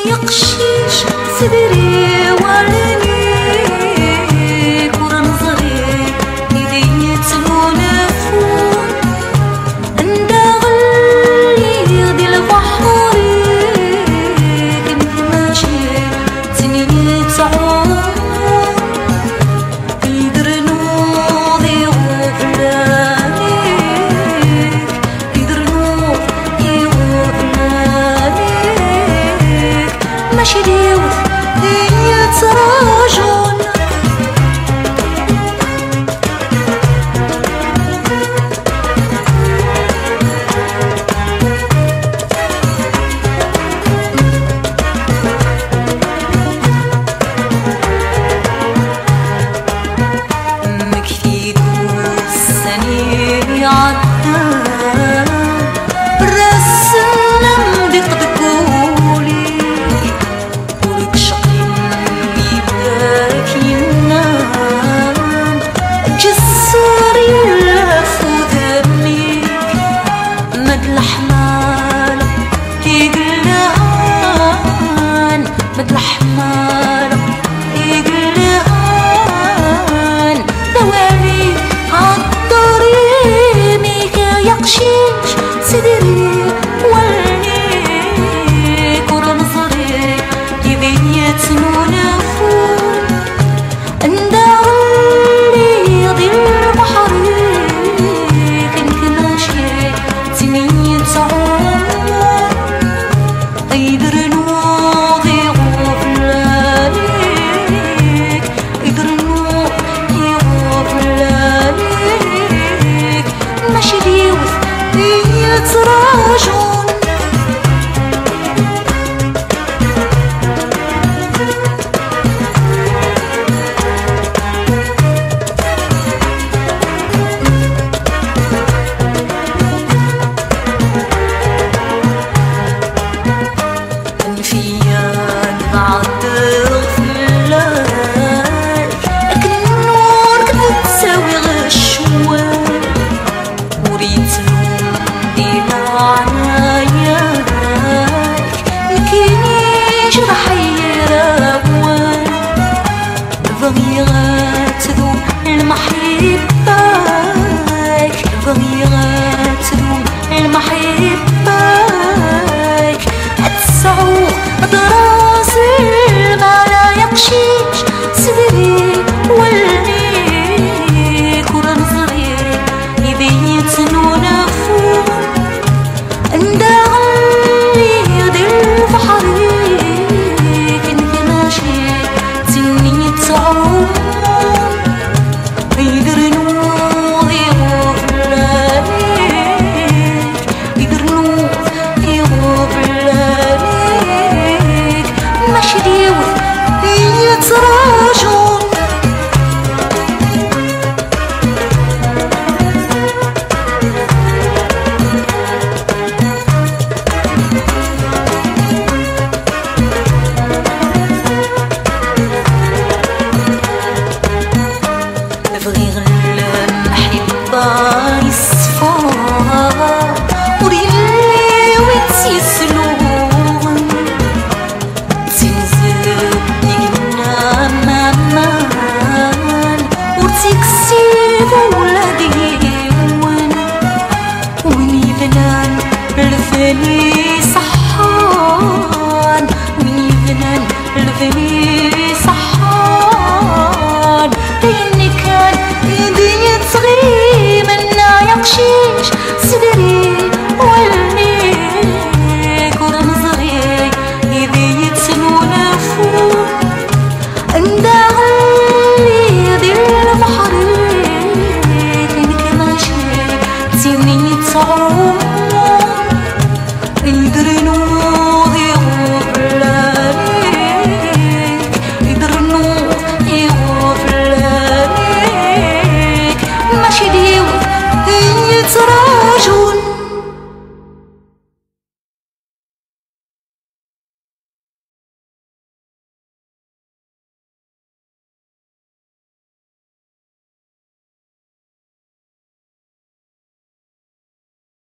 يقشيش صدري وعينيك ورنظري يدي تمونفون عند غلي دي البحر كنت ماشي تني تعون يدر نوضي وفلانيك يدر نوضي وفلانيك ماشي ديوث هي تراجون مكفي دوس سنين عدان راس النم بقدقولي ولك شقيني باك ينام جسر يلف ودميك مد الحمالة يقلهان مد الحمالة يقلهان دوالي عالطريق يقشيش صدري وليك ورنظري يبيت منافون عند غلي ضي البحر كنت ماشي تني تعون يدر نوضي غفلانيك يدر نوضي غفلانيك ماشي ديوث هي تراجون انفيان بعد غفلانك لكن النور كنت تساوي غشوان وريت ديما عناياك مكينيش راح يراوان ضميرات ذوب المحباك ضميرات ذوب المحباك أتسعوق دراس ما لا يقشيش صدري وليك ورنظري يبيت نونفون عند غلي دي البحر كنت ماشي تني تعون